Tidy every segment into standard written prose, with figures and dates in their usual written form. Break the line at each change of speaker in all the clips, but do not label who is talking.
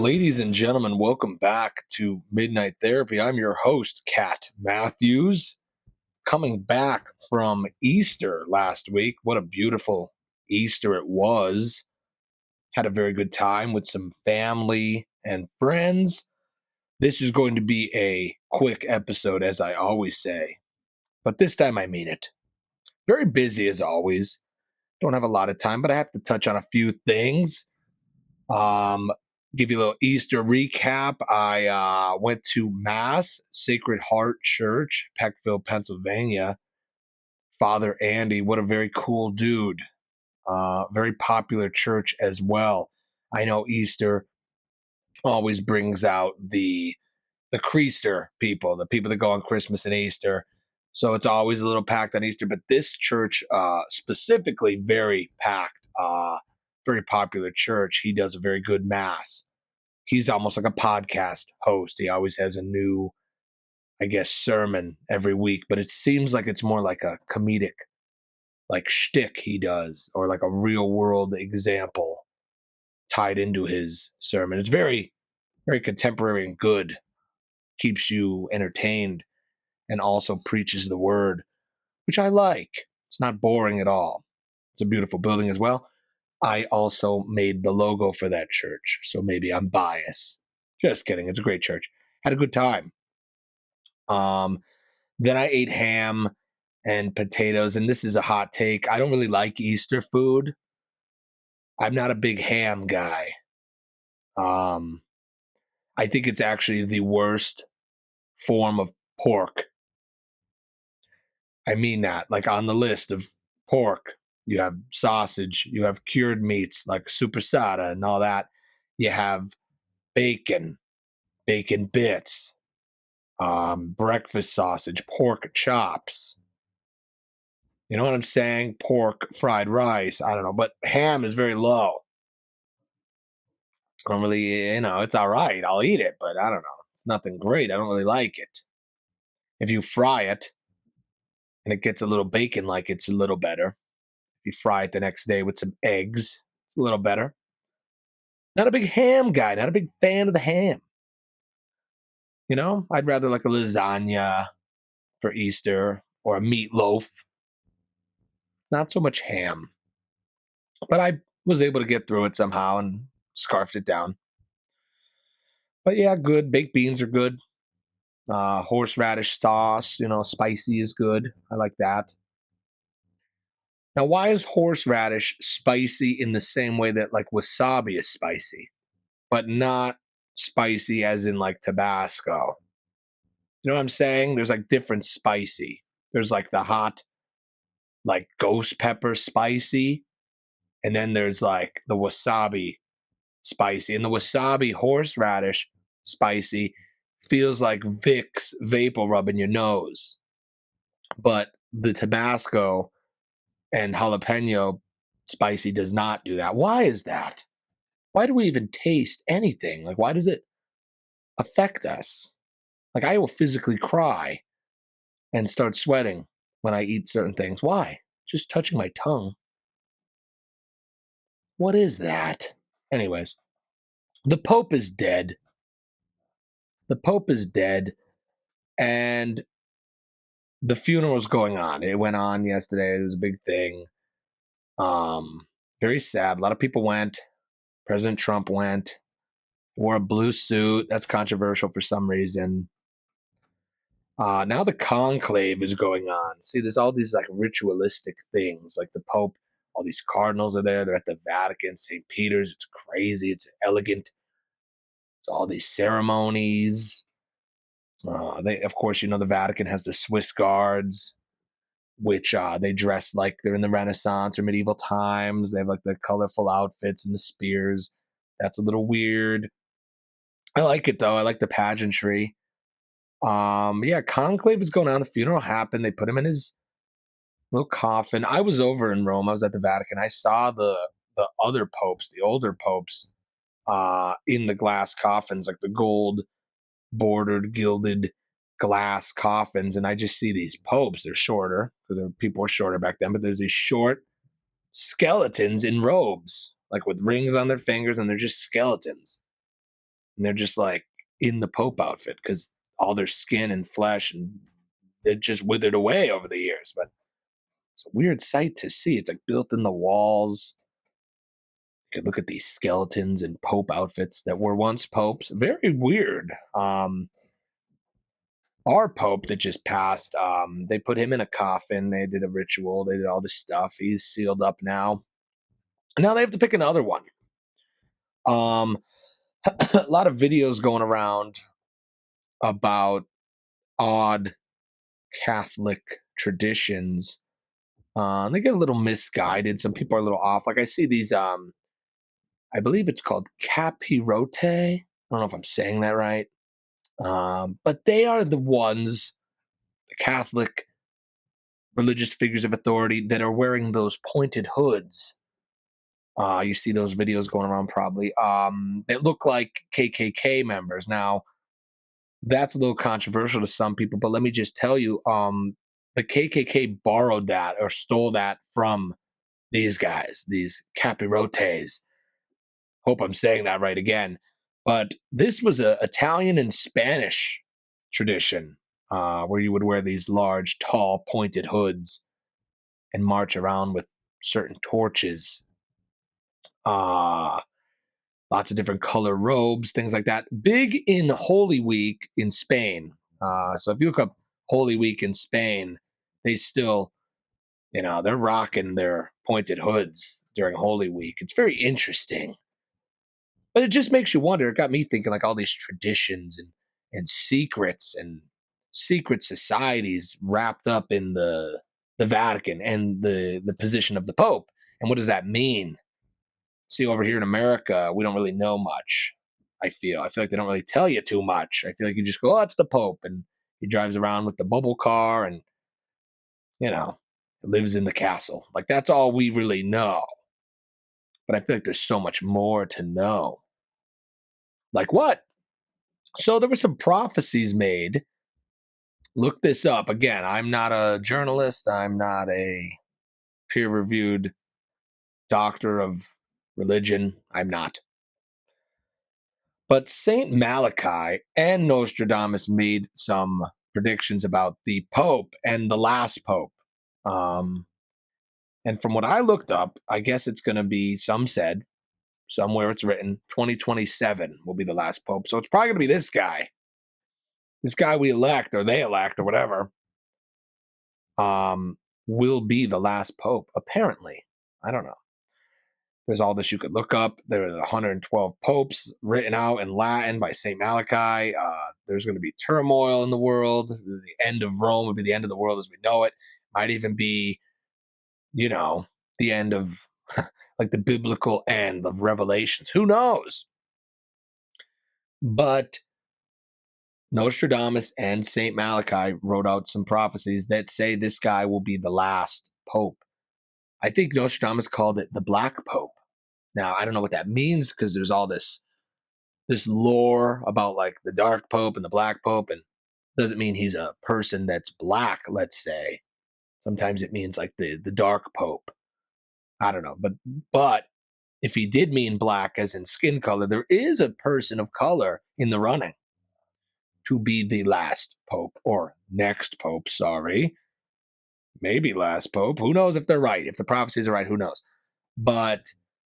Ladies and gentlemen, welcome back to Midnight Therapy. I'm your host, Kat Matthews, coming back from Easter last week. What a beautiful Easter it was. Had a very good time with some family and friends. This is going to be a quick episode, as I always say, but this time I mean it. Very busy as always. Don't have a lot of time, but I have to touch on a few things. Give you a little Easter recap. I went to Mass, Sacred Heart Church, Peckville, Pennsylvania. Father Andy, what a very cool dude. Very popular church as well. I know Easter always brings out the Creaster people, the people that go on Christmas and Easter. So it's always a little packed on Easter. But this church specifically, very packed. Very popular church. He does a very good Mass. He's almost like a podcast host. He always has a new, I guess, sermon every week, but it seems like it's more like a comedic, like shtick he does, or like a real world example tied into his sermon. It's very, very contemporary and good. Keeps you entertained and also preaches the word, which I like. It's not boring at all. It's a beautiful building as well. I also made the logo for that church, so maybe I'm biased. Just kidding. It's a great church. Had a good time. Then I ate ham and potatoes, and this is a hot take. I don't really like Easter food. I'm not a big ham guy. I think it's actually the worst form of pork. I mean that. Like on the list of pork, you have sausage, you have cured meats like supersada and all that. You have bacon, bacon bits, breakfast sausage, pork chops. You know what I'm saying? Pork, fried rice. I don't know, but ham is very low. I don't really, it's all right. I'll eat it, but I don't know. It's nothing great. I don't really like it. If you fry it and it gets a little bacon like, it's a little better. If you fry it the next day with some eggs, it's a little better. Not a big ham guy, not a big fan of the ham. I'd rather like a lasagna for Easter or a meatloaf. Not so much ham. But I was able to get through it somehow and scarfed it down. But yeah, good. Baked beans are good. Horseradish sauce, spicy is good. I like that. Now, why is horseradish spicy in the same way that like wasabi is spicy, but not spicy as in like Tabasco? You know what I'm saying? There's like different spicy. There's like the hot, like ghost pepper spicy. And then there's like the wasabi spicy. And the wasabi horseradish spicy feels like Vicks vapor rub in your nose. But the Tabasco and jalapeno spicy does not do that. Why is that? Why do we even taste anything? Like, why does it affect us? Like, I will physically cry and start sweating when I eat certain things. Why? Just touching my tongue. What is that? Anyways, the Pope is dead. The Pope is dead. And the funeral's going on. It went on yesterday. It was a big thing. Very sad. A lot of people went. President Trump went. Wore a blue suit. That's controversial for some reason. Now the conclave is going on. See, there's all these like ritualistic things. Like the Pope, all these cardinals are there. They're at the Vatican, St. Peter's. It's crazy. It's elegant. It's all these ceremonies. Of course, the Vatican has the Swiss guards, which they dress like they're in the Renaissance or medieval times. They have like the colorful outfits and the spears. That's a little weird. I like it though. I like the pageantry. Yeah, conclave is going on. The funeral happened. They put him in his little coffin. I was over in Rome. I was at the Vatican. I saw the other popes, the older popes, in the glass coffins, like the gold bordered, gilded glass coffins. And I just see these popes. They're shorter because people were shorter back then, but there's these short skeletons in robes, like with rings on their fingers, and they're just skeletons. and they're just like in the Pope outfit because all their skin and flesh and it just withered away over the years. But it's a weird sight to see. It's like built in the walls. You could look at these skeletons in Pope outfits that were once popes. Very weird. Our Pope that just passed, they put him in a coffin. They did a ritual. They did all this stuff. He's sealed up now. Now they have to pick another one. A lot of videos going around about odd Catholic traditions. They get a little misguided. Some people are a little off. Like I see these, I believe it's called capirote. I don't know if I'm saying that right. But they are the ones, the Catholic religious figures of authority that are wearing those pointed hoods. You see those videos going around probably. They look like KKK members. Now, that's a little controversial to some people, but let me just tell you, the KKK borrowed that or stole that from these guys, these capirotes. Hope I'm saying that right again. But this was a Italian and Spanish tradition where you would wear these large, tall, pointed hoods and march around with certain torches. Lots of different color robes, things like that. Big in Holy Week in Spain. So if you look up Holy Week in Spain, they still, they're rocking their pointed hoods during Holy Week. It's very interesting. But it just makes you wonder. It got me thinking like all these traditions and secrets and secret societies wrapped up in the Vatican and the position of the Pope. And what does that mean? See, over here in America, we don't really know much. I feel like they don't really tell you too much. I feel like you just go, oh, it's the Pope, and he drives around with the bubble car, and lives in the castle. Like that's all we really know. But I feel like there's so much more to know. Like what? So there were some prophecies made. Look this up again. I'm not a journalist. I'm not a peer-reviewed doctor of religion. I'm not. But Saint Malachy and Nostradamus made some predictions about the Pope and the last Pope. And from what I looked up, I guess it's going to be, some said, somewhere it's written, 2027 will be the last Pope. So it's probably going to be this guy. This guy we elect, or they elect, or whatever, will be the last Pope, apparently. I don't know. There's all this you could look up. There are 112 popes written out in Latin by St. Malachi. There's going to be turmoil in the world. The end of Rome would be the end of the world as we know it. Might even be, the end of like the biblical end of Revelations. Who knows? But Nostradamus and St. Malachi wrote out some prophecies that say this guy will be the last Pope. I think Nostradamus called it the Black Pope. Now, I don't know what that means because there's all this lore about like the dark pope and the black pope, and doesn't mean he's a person that's black, let's say. Sometimes it means like the dark pope. I don't know. But if he did mean black as in skin color, there is a person of color in the running to be the last pope or next pope, sorry. Maybe last pope. Who knows if they're right? If the prophecies are right, who knows? But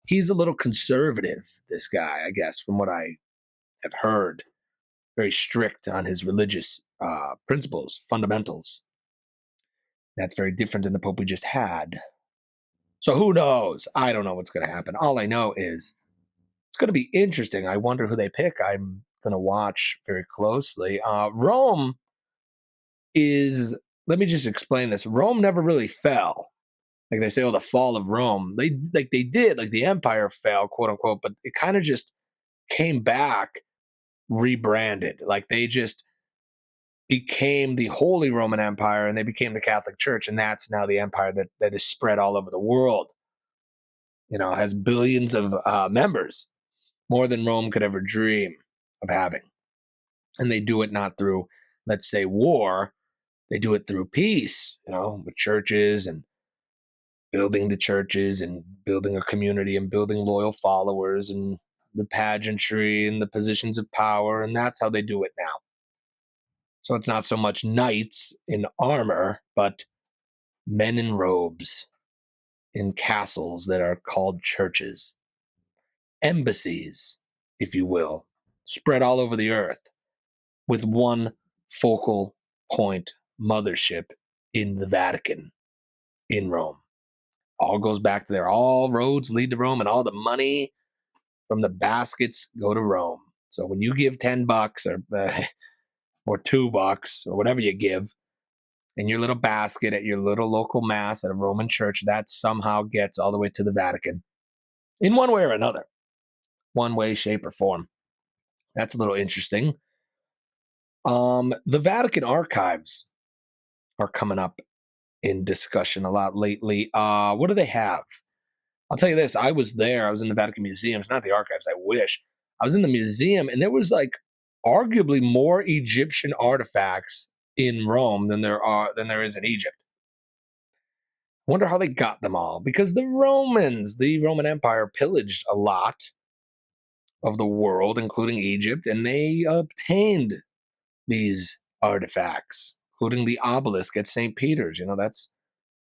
he's a little conservative, this guy, I guess, from what I have heard. Very strict on his religious principles, fundamentals. That's very different than the Pope we just had. So who knows? I don't know what's going to happen. All I know is it's going to be interesting. I wonder who they pick. I'm going to watch very closely. Rome is, let me just explain this. Rome never really fell. Like they say, oh, the fall of Rome. They did, like the empire fell, quote unquote, but it kind of just came back rebranded. Like they just became the Holy Roman Empire and they became the Catholic Church. And that's now the empire that is spread all over the world. Has billions of members, more than Rome could ever dream of having. And they do it not through, let's say, war. They do it through peace, with churches and building the churches and building a community and building loyal followers and the pageantry and the positions of power, and that's how they do it now. So it's not so much knights in armor, but men in robes in castles that are called churches, embassies, if you will, spread all over the earth with one focal point mothership in the Vatican in Rome. All goes back to there. All roads lead to Rome, and all the money from the baskets go to Rome. So when you give $10 or $2 or whatever you give in your little basket at your little local mass at a Roman church, that somehow gets all the way to the Vatican in one way or another, one way, shape, or form. That's a little interesting. The Vatican Archives are coming up in discussion a lot lately. What do they have? I'll tell you this. I was there. I was in the Vatican Museum. It's not the archives. I wish. I was in the museum, and there was like arguably more Egyptian artifacts in Rome than there is in Egypt. I wonder how they got them all, because the Roman Empire, pillaged a lot of the world, including Egypt, and they obtained these artifacts, including the obelisk at St. Peter's. That's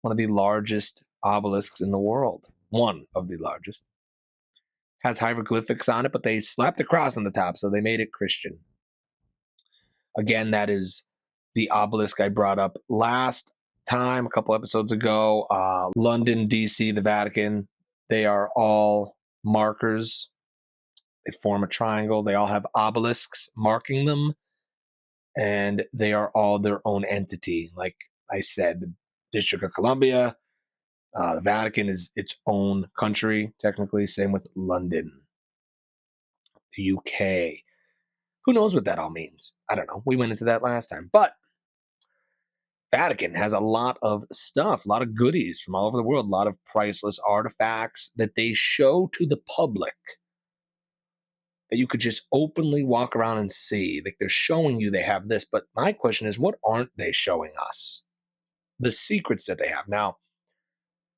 one of the largest obelisks in the world. One of the largest. Has hieroglyphics on it, but they slapped a cross on the top, so they made it Christian. Again, that is the obelisk I brought up last time, a couple episodes ago. London, D.C., the Vatican, they are all markers. They form a triangle. They all have obelisks marking them, and they are all their own entity. Like I said, the District of Columbia, the Vatican is its own country, technically. Same with London, the UK. Who knows what that all means? I don't know. We went into that last time. But Vatican has a lot of stuff, a lot of goodies from all over the world, a lot of priceless artifacts that they show to the public that you could just openly walk around and see. Like, they're showing you they have this. But my question is, what aren't they showing us? The secrets that they have. Now,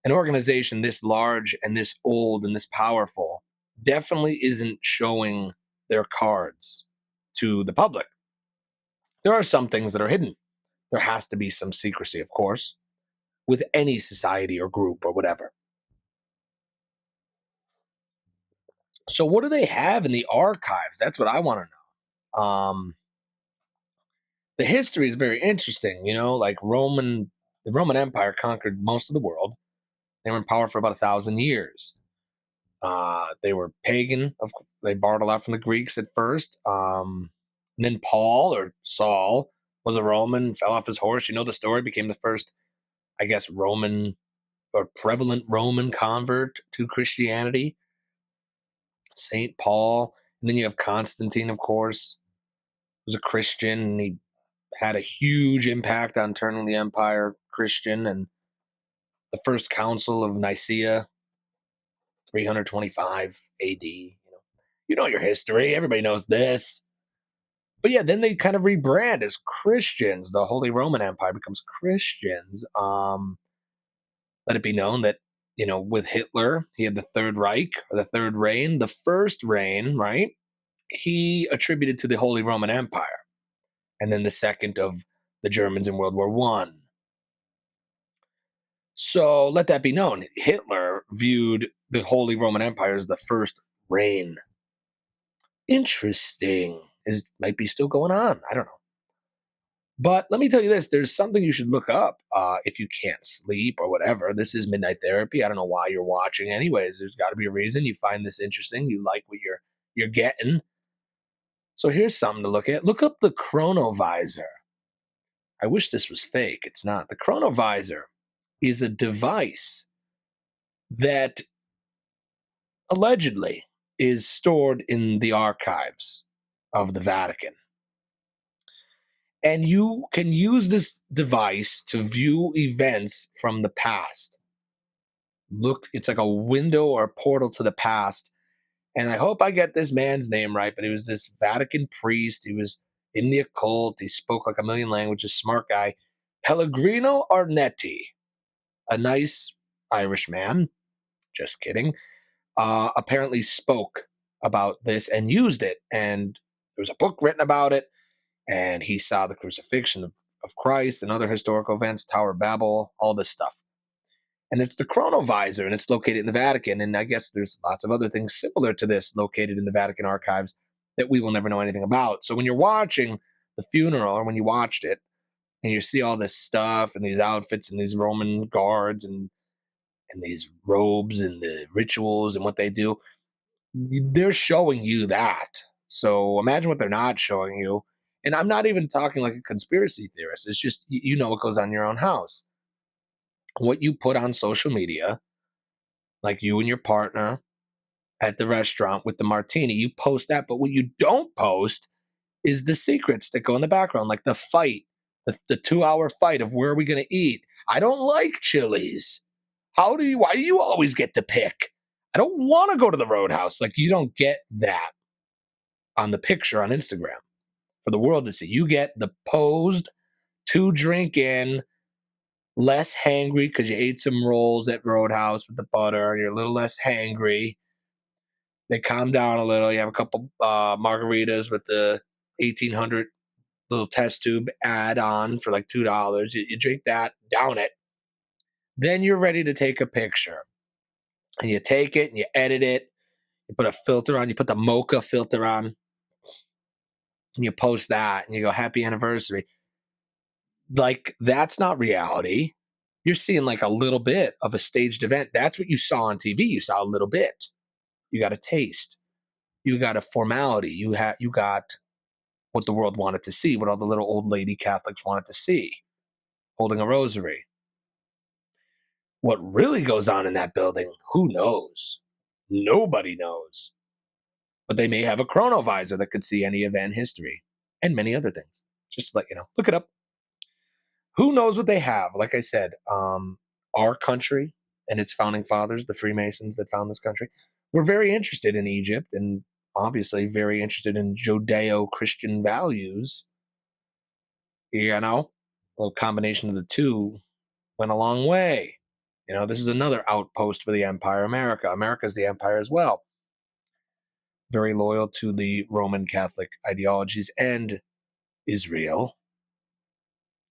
an organization this large and this old and this powerful definitely isn't showing their cards to the public. There are some things that are hidden. There has to be some secrecy, of course, with any society or group or whatever. So what do they have in the archives? That's what I want to know. The history is very interesting, like the Roman Empire conquered most of the world. They were in power for about 1,000 years. They were pagan. They borrowed a lot from the Greeks at first. And then Paul or Saul was a Roman, fell off his horse. You know the story, became the first, I guess, Roman or prevalent Roman convert to Christianity. Saint Paul. And then you have Constantine, of course, who was a Christian, and he had a huge impact on turning the empire Christian. And the first council of Nicaea, 325 AD. You know your history. Everybody knows this. But yeah, then they kind of rebrand as Christians. The Holy Roman Empire becomes Christians. Let it be known that, with Hitler, he had the Third Reich, or the Third Reign. The first reign, right, he attributed to the Holy Roman Empire. And then the second of the Germans in World War One. So let that be known. Hitler viewed the Holy Roman Empire as the first reign. Interesting. It might be still going on. I don't know. But let me tell you this. There's something you should look up if you can't sleep or whatever. This is Midnight Therapy. I don't know why you're watching anyways. There's got to be a reason. You find this interesting. You like what you're getting. So here's something to look at. Look up the Chronovisor. I wish this was fake. It's not. The Chronovisor is a device that allegedly is stored in the archives of the Vatican. And you can use this device to view events from the past. Look, it's like a window or a portal to the past. And I hope I get this man's name right, but he was this Vatican priest. He was in the occult. He spoke like a million languages, smart guy. Pellegrino Arnetti, a nice Irish man, just kidding, apparently spoke about this and used it. And there was a book written about it, and he saw the crucifixion of Christ and other historical events, Tower of Babel, all this stuff. And it's the Chronovisor, and it's located in the Vatican. And I guess there's lots of other things similar to this located in the Vatican Archives that we will never know anything about. So when you're watching the funeral, or when you watched it, and you see all this stuff and these outfits and these Roman guards and these robes and the rituals and what they do, they're showing you that. So imagine what they're not showing you. And I'm not even talking like a conspiracy theorist. It's just, you know what goes on in your own house. What you put on social media, like you and your partner at the restaurant with the martini, you post that. But what you don't post is the secrets that go in the background, like the fight, the 2 hour fight of where are we going to eat. I don't like Chili's. Why do you always get to pick? I don't want to go to the Roadhouse. Like, you don't get that on the picture on Instagram for the world to see. You get the posed, 2 drink in, less hangry because you ate some rolls at Roadhouse with the butter and you're a little less hangry. They calm down a little. You have a couple margaritas with the 1800 little test tube add on for like $2. You drink that, down it. Then you're ready to take a picture. And you take it and you edit it. You put a filter on, you put the mocha filter on, and you post that and you go, happy anniversary. Like, that's not reality. You're seeing like a little bit of a staged event. That's what you saw on TV. You saw a little bit. You got a taste. You got a formality. You got what the world wanted to see, what all the little old lady Catholics wanted to see, holding a rosary. What really goes on in that building, who knows? Nobody knows. But they may have a chronovisor that could see any event in history and many other things. Just to let you know. Look it up. Who knows what they have? Like I said, our country and its founding fathers, the Freemasons that found this country, were very interested in Egypt and obviously very interested in Judeo-Christian values. You know, a little combination of the two went a long way. You know, this is another outpost for the empire, America. America's the empire as well. Very loyal to the Roman Catholic ideologies and Israel.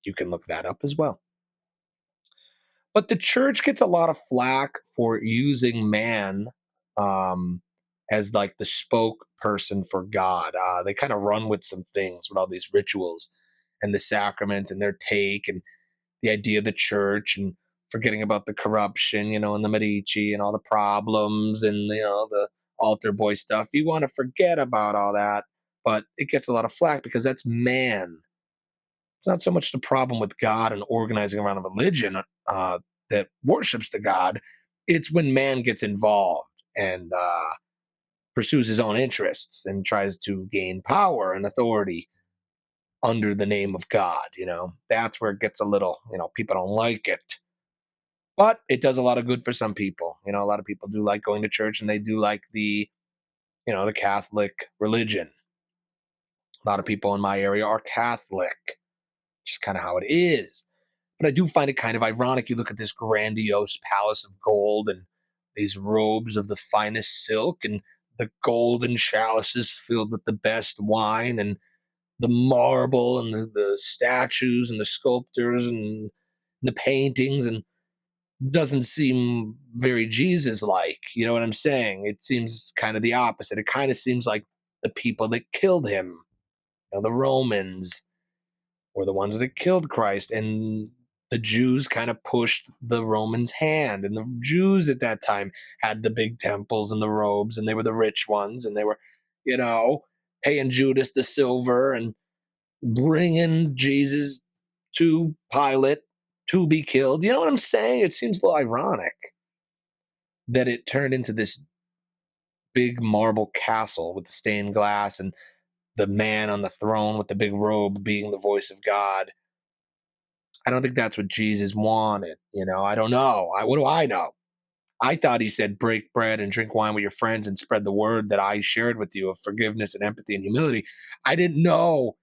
You can look that up as well. But the church gets a lot of flack for using man um, as like the spokesperson for God. They kind of run with some things with all these rituals and the sacraments and their take and the idea of the church and forgetting about the corruption, you know, and the Medici and all the problems and, you know, the altar boy stuff. You want to forget about all that, but it gets a lot of flack because that's man. It's not so much the problem with God and organizing around a religion that worships the God. It's when man gets involved and pursues his own interests and tries to gain power and authority under the name of God. You know, that's where it gets a little, you know, people don't like it. But it does a lot of good for some people. You know, a lot of people do like going to church and they do like the, you know, the Catholic religion. A lot of people in my area are Catholic, just kind of how it is. But I do find it kind of ironic. You look at this grandiose palace of gold and these robes of the finest silk and the golden chalices filled with the best wine and the marble and the statues and the sculptors and the paintings, and doesn't seem very Jesus like. You know what I'm saying? It seems kind of the opposite. It kind of seems like the people that killed him, you know, the Romans, were the ones that killed Christ, and the Jews kind of pushed the Romans' hand. And the Jews at that time had the big temples and the robes, and they were the rich ones, and they were, you know, paying Judas the silver and bringing Jesus to Pilate to be killed. You know what I'm saying? It seems a little ironic that it turned into this big marble castle with the stained glass and the man on the throne with the big robe being the voice of God. I don't think that's what Jesus wanted. You know, I don't know. What do I know? I thought he said break bread and drink wine with your friends and spread the word that I shared with you of forgiveness and empathy and humility. I didn't know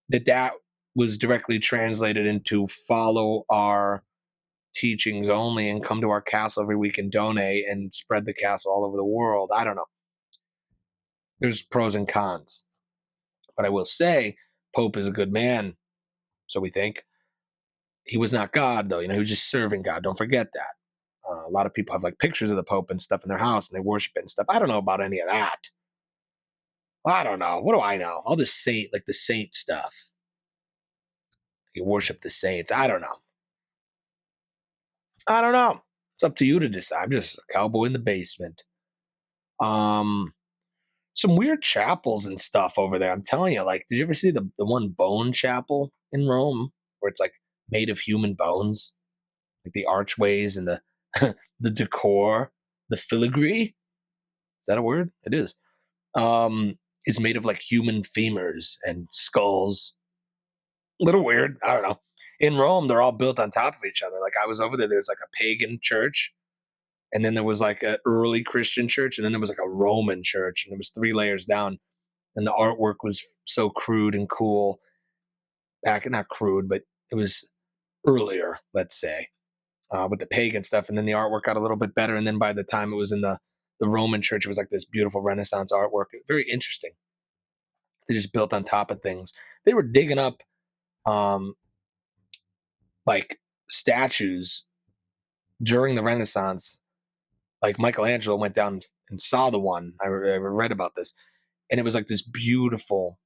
that that was directly translated into follow our teachings only and come to our castle every week and donate and spread the castle all over the world. I don't know. There's pros and cons. But I will say, Pope is a good man, so we think. He was not God, though. He was just serving God. Don't forget that. A lot of people have like pictures of the Pope and stuff in their house, and they worship it and stuff. I don't know about any of that. I don't know. What do I know? All this saint, like the saint stuff. You worship the saints. I don't know. I don't know. It's up to you to decide. I'm just a cowboy in the basement. Um, some weird chapels and stuff over there. I'm telling you, like, did you ever see the one bone chapel in Rome where it's like made of human bones? Like the archways and the the decor, the filigree. Is that a word? It is. Is made of like human femurs and skulls. A little weird. I don't know. In Rome, they're all built on top of each other. Like I was over there, there's like a pagan church, and then there was like an early Christian church, and then there was like a Roman church, and there was 3 layers down. And the artwork was so crude and cool. Not crude, but it was earlier, let's say, with the pagan stuff. And then the artwork got a little bit better. And then by the time it was in the Roman church, it was like this beautiful Renaissance artwork. Very interesting. They just built on top of things. They were digging up um, like statues during the Renaissance. Like Michelangelo went down and saw the one. I read about this, and it was like this beautiful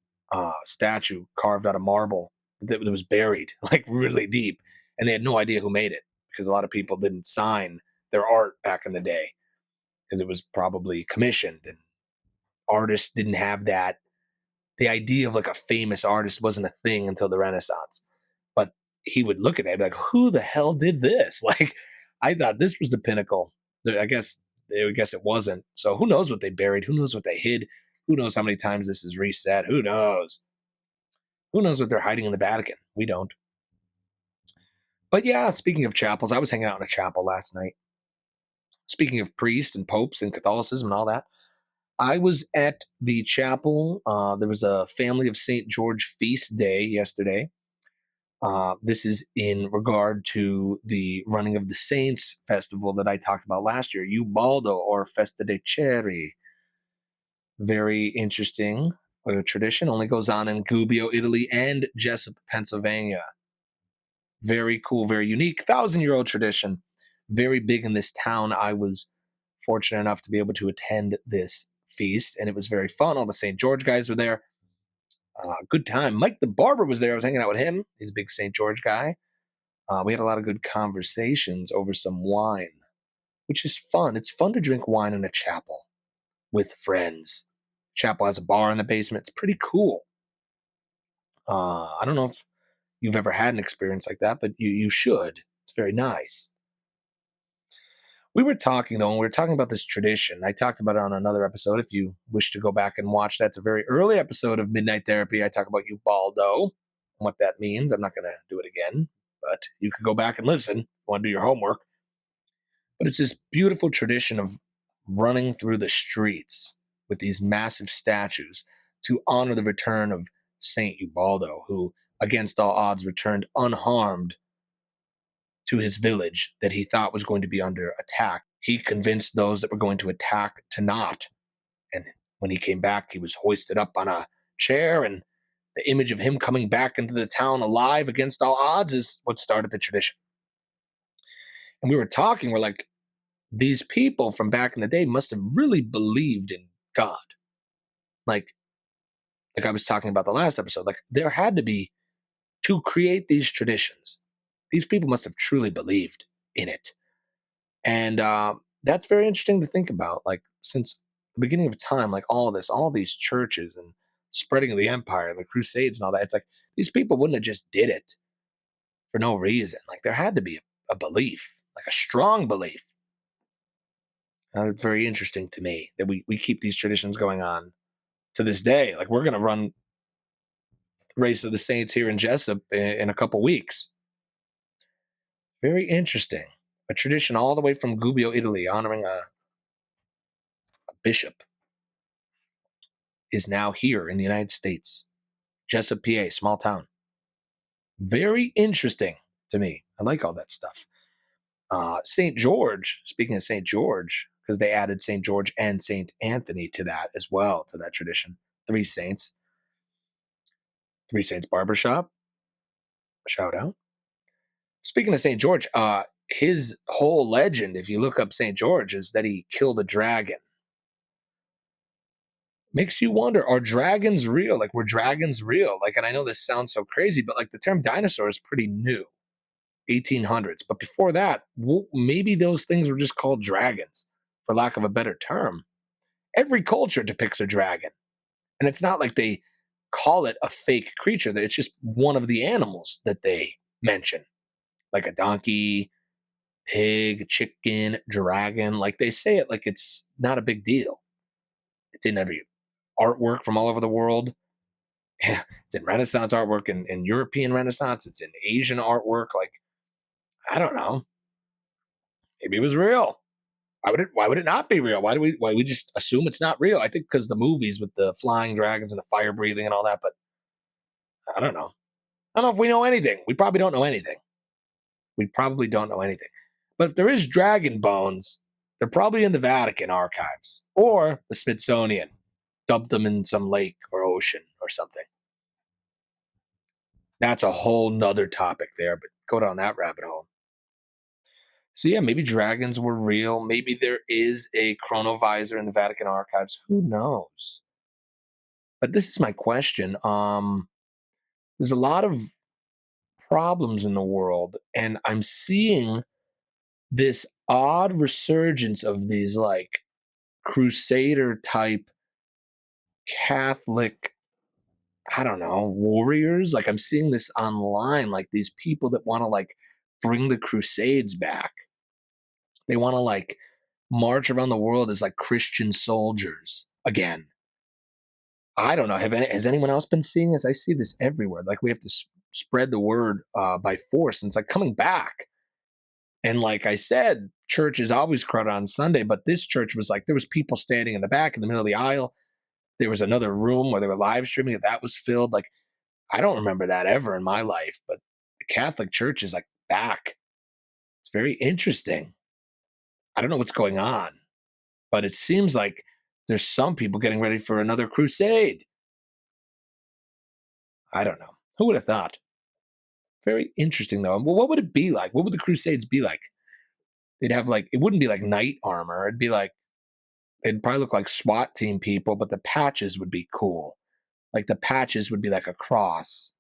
statue carved out of marble that was buried like really deep, and they had no idea who made it because a lot of people didn't sign their art back in the day because it was probably commissioned, and artists didn't have that. The idea of like a famous artist wasn't a thing until the Renaissance. But he would look at that and be like, who the hell did this? Like, I thought this was the pinnacle. I guess it wasn't. So who knows what they buried? Who knows what they hid? Who knows how many times this is reset? Who knows? Who knows what they're hiding in the Vatican? We don't. But yeah, speaking of chapels, I was hanging out in a chapel last night. Speaking of priests and popes and Catholicism and all that, I was at the chapel. There was a family of St. George feast day yesterday. This is in regard to the running of the Saints festival that I talked about last year, Ubaldo or Festa dei Ceri. Very interesting tradition. Only goes on in Gubbio, Italy, and Jessup, Pennsylvania. Very cool, very unique, 1,000-year-old tradition. Very big in this town. I was fortunate enough to be able to attend this feast, and it was very fun. All the St. George guys were there. Good time. Mike the barber was there. I was hanging out with him. He's a big St. George guy. We had a lot of good conversations over some wine, which is fun. It's fun to drink wine in a chapel with friends. Chapel has a bar in the basement. It's pretty cool. I don't know if you've ever had an experience like that, but you should. It's very nice. We were talking, though, and we were talking about this tradition. I talked about it on another episode. If you wish to go back and watch, that's a very early episode of Midnight Therapy. I talk about Ubaldo and what that means. I'm not going to do it again, but you could go back and listen if you want to do your homework. But it's this beautiful tradition of running through the streets with these massive statues to honor the return of Saint Ubaldo, who, against all odds, returned unharmed to his village that he thought was going to be under attack. He convinced those that were going to attack to not. And when he came back, he was hoisted up on a chair, and the image of him coming back into the town alive against all odds is what started the tradition. And we were talking, we're like, these people from back in the day must have really believed in God. Like I was talking about the last episode, like there had to be, to create these traditions, these people must have truly believed in it. And that's very interesting to think about. Like since the beginning of time, like all these churches and spreading of the empire and the Crusades and all that, it's like these people wouldn't have just did it for no reason. Like there had to be a belief, like a strong belief. It's very interesting to me that we keep these traditions going on to this day. Like we're going to run the Race of the Saints here in Jessup in a couple weeks. Very interesting. A tradition all the way from Gubbio, Italy, honoring a bishop, is now here in the United States. Jessup, PA, small town. Very interesting to me. I like all that stuff. St. George, speaking of St. George, because they added St. George and St. Anthony to that as well, to that tradition. Three saints. Three Saints Barbershop. Shout out. Speaking of St. George, his whole legend, if you look up St. George, is that he killed a dragon. Makes you wonder, are dragons real? Like, were dragons real? Like, and I know this sounds so crazy, but like the term dinosaur is pretty new, 1800s. But before that, maybe those things were just called dragons, for lack of a better term. Every culture depicts a dragon. And it's not like they call it a fake creature. It's just one of the animals that they mention, like a donkey, pig, chicken, dragon. Like they say it like it's not a big deal. It's in every artwork from all over the world. It's in Renaissance artwork and in European Renaissance. It's in Asian artwork. Like, I don't know. Maybe it was real. Why would it not be real? Why we just assume it's not real? I think because the movies with the flying dragons and the fire breathing and all that, but I don't know. I don't know if we know anything. We probably don't know anything. We probably don't know anything. But if there is dragon bones, they're probably in the Vatican Archives or the Smithsonian. Dumped them in some lake or ocean or something. That's a whole nother topic there, but go down that rabbit hole. So yeah, maybe dragons were real. Maybe there is a Chronovisor in the Vatican Archives. Who knows? But this is my question. There's a lot of problems in the world, and I'm seeing this odd resurgence of these like crusader type Catholic, I don't know, warriors. Like I'm seeing this online, like these people that want to like bring the Crusades back. They want to like march around the world as like Christian soldiers again. I don't know. Has anyone else been seeing this? I see this everywhere. Like we have to spread the word by force, and it's like coming back. And like I said, church is always crowded on Sunday, but this church was like there was people standing in the back in the middle of the aisle. There was another room where they were live streaming it that was filled. Like I don't remember that ever in my life, but the Catholic Church is like back. It's very interesting. I don't know what's going on, but it seems like there's some people getting ready for another crusade. I don't know. Who would have thought? Very interesting though. Well, what would it be like? What would the Crusades be like? They'd have like, it wouldn't be like knight armor. It'd be like, they'd probably look like SWAT team people, but the patches would be cool. Like the patches would be like a cross.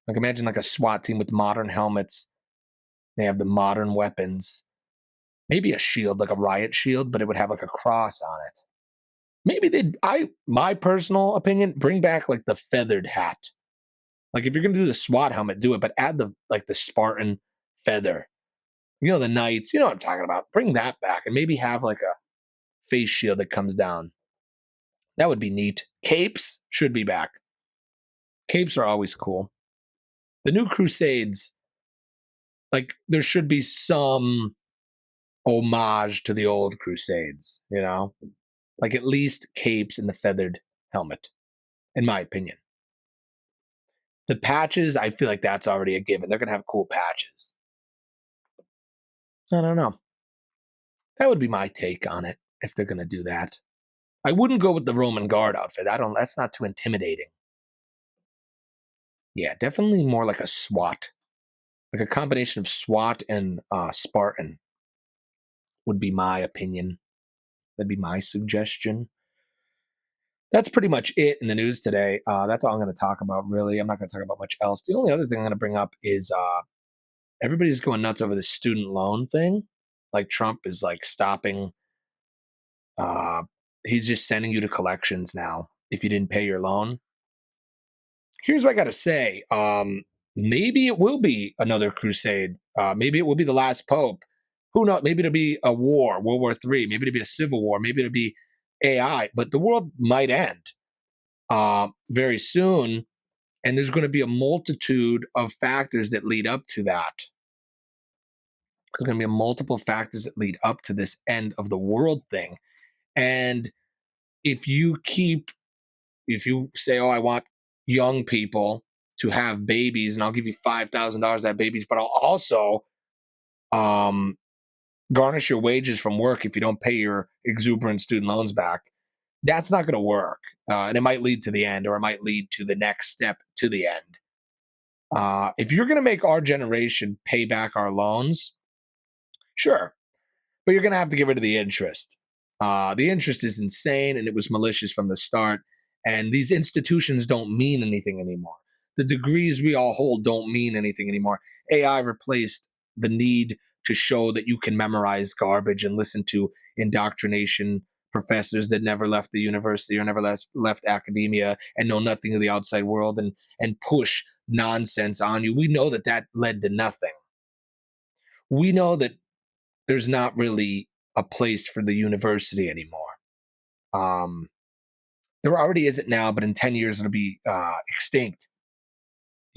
Like imagine like a SWAT team with modern helmets. They have the modern weapons. Maybe a shield, like a riot shield, but it would have like a cross on it. Maybe my personal opinion, bring back like the feathered hat. Like if you're gonna do the SWAT helmet, do it, but add the Spartan feather. You know, the knights, you know what I'm talking about. Bring that back and maybe have like a face shield that comes down. That would be neat. Capes should be back. Capes are always cool. The new Crusades, like there should be some homage to the old Crusades, you know? Like at least capes and the feathered helmet, in my opinion. The patches, I feel like that's already a given. They're going to have cool patches. I don't know. That would be my take on it if they're going to do that. I wouldn't go with the Roman Guard outfit. That's not too intimidating. Yeah, definitely more like a SWAT. Like a combination of SWAT and Spartan would be my opinion. That'd be my suggestion. That's pretty much it in the news today. That's all I'm going to talk about, really. I'm not going to talk about much else. The only other thing I'm going to bring up is everybody's going nuts over the student loan thing. Like Trump is like stopping. He's just sending you to collections now if you didn't pay your loan. Here's what I got to say. Maybe it will be another crusade. Maybe it will be the last pope. Who knows? Maybe it'll be a war, World War III. Maybe it'll be a civil war. Maybe it'll be AI. But the world might end very soon. And there's going to be a multitude of factors that lead up to that. There's going to be multiple factors that lead up to this end of the world thing. And if you say, oh, I want young people to have babies and I'll give you $5,000 to have babies, but I'll also garnish your wages from work if you don't pay your exuberant student loans back. That's not going to work. And it might lead to the end, or it might lead to the next step to the end. If you're going to make our generation pay back our loans, sure, but you're going to have to get rid of the interest. The interest is insane, and it was malicious from the start. And these institutions don't mean anything anymore. The degrees we all hold don't mean anything anymore. AI replaced the need to show that you can memorize garbage and listen to indoctrination professors that never left the university or never left academia and know nothing of the outside world and push nonsense on you. We know that that led to nothing. We know that there's not really a place for the university anymore. There already isn't now, but in 10 years it'll be extinct.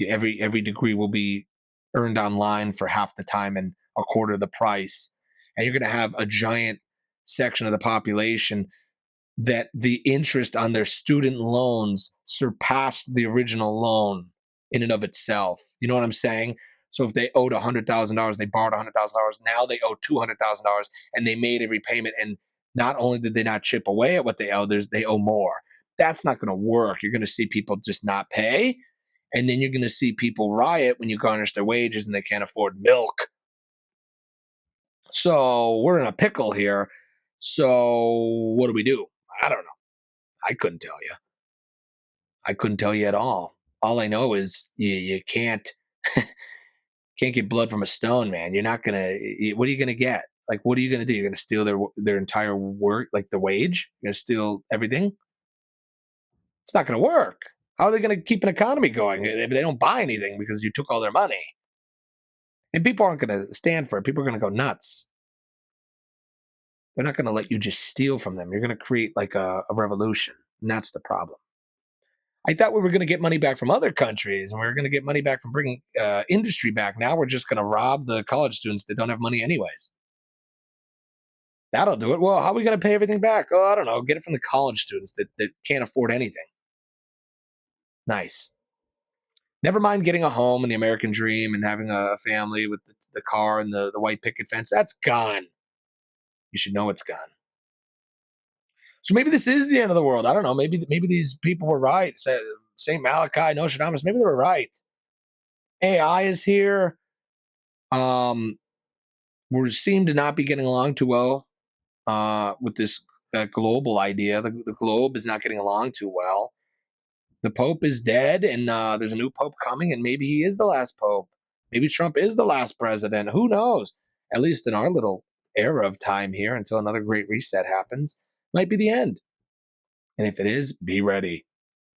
Every degree will be earned online for half the time and a quarter of the price. And you're going to have a giant section of the population that the interest on their student loans surpassed the original loan in and of itself. You know what I'm saying? So if they owed $100,000, they borrowed $100,000. Now they owe $200,000, and they made a repayment. And not only did they not chip away at what they owe, they owe more. That's not going to work. You're going to see people just not pay, and then you're going to see people riot when you garnish their wages and they can't afford milk. So we're in a pickle here. So what do we do? I don't know. I couldn't tell you. I couldn't tell you at all. All I know is you can't get blood from a stone, man. You're not gonna. What are you gonna get? Like, what are you gonna do? You're gonna steal their entire work, like the wage. You're gonna steal everything. It's not gonna work. How are they gonna keep an economy going if they don't buy anything because you took all their money? And people aren't gonna stand for it. People are gonna go nuts. They're not gonna let you just steal from them. You're gonna create like a revolution, and that's the problem. I thought we were going to get money back from other countries, and we were going to get money back from bringing industry back. Now we're just going to rob the college students that don't have money anyways. That'll do it. Well, how are we going to pay everything back? Oh, I don't know. Get it from the college students that can't afford anything. Nice. Never mind getting a home and the American dream and having a family with the car and the white picket fence. That's gone. You should know it's gone. So maybe this is the end of the world. I don't know. Maybe these people were right. Saint Malachy, Nostradamus. Maybe they were right. AI is here. We seem to not be getting along too well with this global idea. The globe is not getting along too well. The Pope is dead, and there's a new Pope coming, and maybe he is the last Pope. Maybe Trump is the last president. Who knows? At least in our little era of time here, until another great reset happens, might be the end. And if it is, be ready.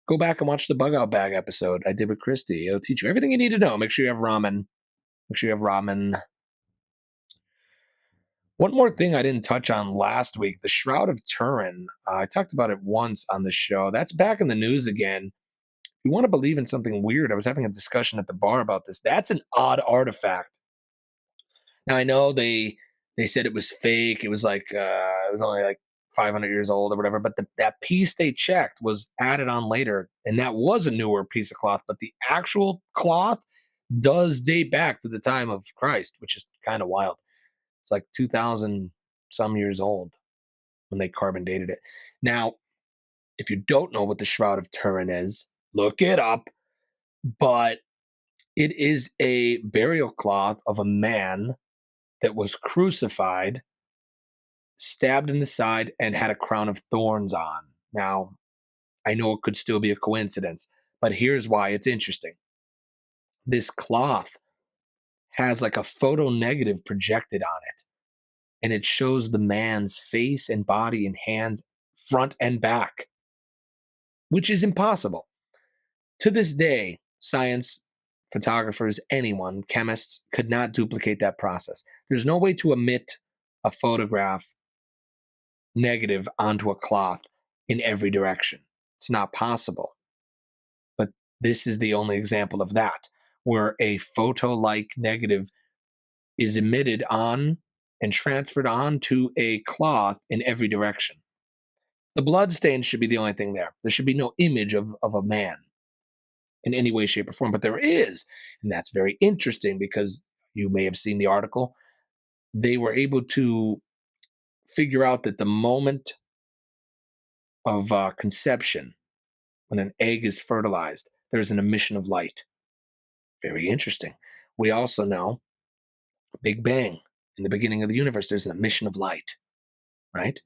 Go back and watch the Bug Out Bag episode I did with Christy. It'll teach you everything you need to know. Make sure you have ramen. Make sure you have ramen. One more thing I didn't touch on last week, the Shroud of Turin. I talked about it once on the show. That's back in the news again. If you want to believe in something weird, I was having a discussion at the bar about this. That's an odd artifact. Now, I know they said it was fake. It was like it was only like 500 years old or whatever, but that piece they checked was added on later, and that was a newer piece of cloth, but the actual cloth does date back to the time of Christ, which is kind of wild. It's like 2,000 some years old when they carbon dated it. Now, if you don't know what the Shroud of Turin is, look it up, but it is a burial cloth of a man that was crucified, stabbed in the side, and had a crown of thorns on. Now, I know it could still be a coincidence, but here's why it's interesting. This cloth has like a photo negative projected on it, and it shows the man's face and body and hands front and back, which is impossible. To this day, science, photographers, anyone, chemists could not duplicate that process. There's no way to emit a photograph negative onto a cloth in every direction. It's not possible. But this is the only example of that, where a photo-like negative is emitted on and transferred onto a cloth in every direction. The blood stain should be the only thing there. There should be no image of a man in any way, shape, or form, but there is. And that's very interesting because you may have seen the article. they were able to figure out that the moment of conception, when an egg is fertilized, there's an emission of light. Very interesting. We also know Big Bang, in the beginning of the universe, there's an emission of light, right?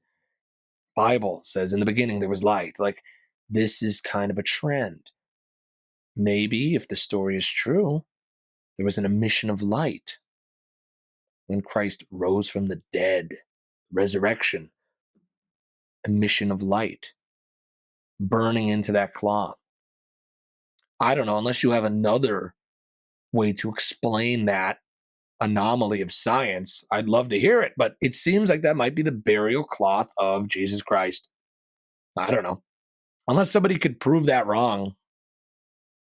Bible says in the beginning there was light. Like, this is kind of a trend. Maybe if the story is true, there was an emission of light when Christ rose from the dead, resurrection, emission of light, burning into that cloth. I don't know, unless you have another way to explain that anomaly of science, I'd love to hear it, but it seems like that might be the burial cloth of Jesus Christ. I don't know. Unless somebody could prove that wrong,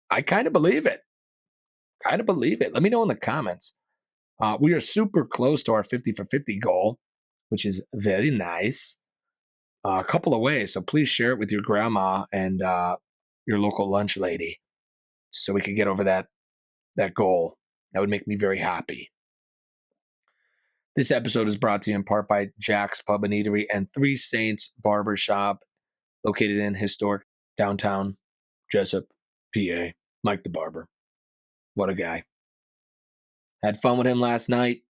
I kind of believe it. Kind of believe it. Let me know in the comments. We are super close to our 50 for 50 goal, which is very nice. A couple of ways, so please share it with your grandma and your local lunch lady so we can get over that goal. That would make me very happy. This episode is brought to you in part by Jack's Pub and Eatery and Three Saints Barbershop, located in historic downtown Jessup, PA. Mike the Barber. What a guy. Had fun with him last night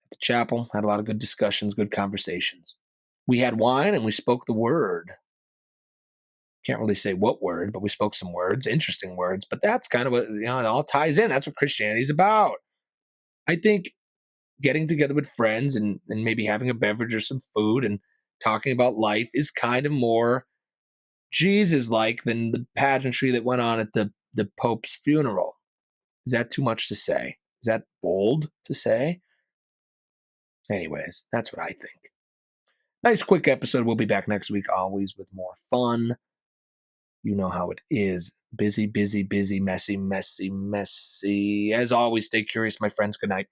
at the chapel. Had a lot of good discussions, good conversations. We had wine and we spoke the word. Can't really say what word, but we spoke some words, interesting words. But that's kind of what, it all ties in. That's what Christianity is about. I think getting together with friends and maybe having a beverage or some food and talking about life is kind of more Jesus-like than the pageantry that went on at the Pope's funeral. Is that too much to say? Is that bold to say? Anyways, that's what I think. Nice quick episode. We'll be back next week, always with more fun. You know how it is. Busy, busy, busy, messy, messy, messy. As always, stay curious, my friends. Good night.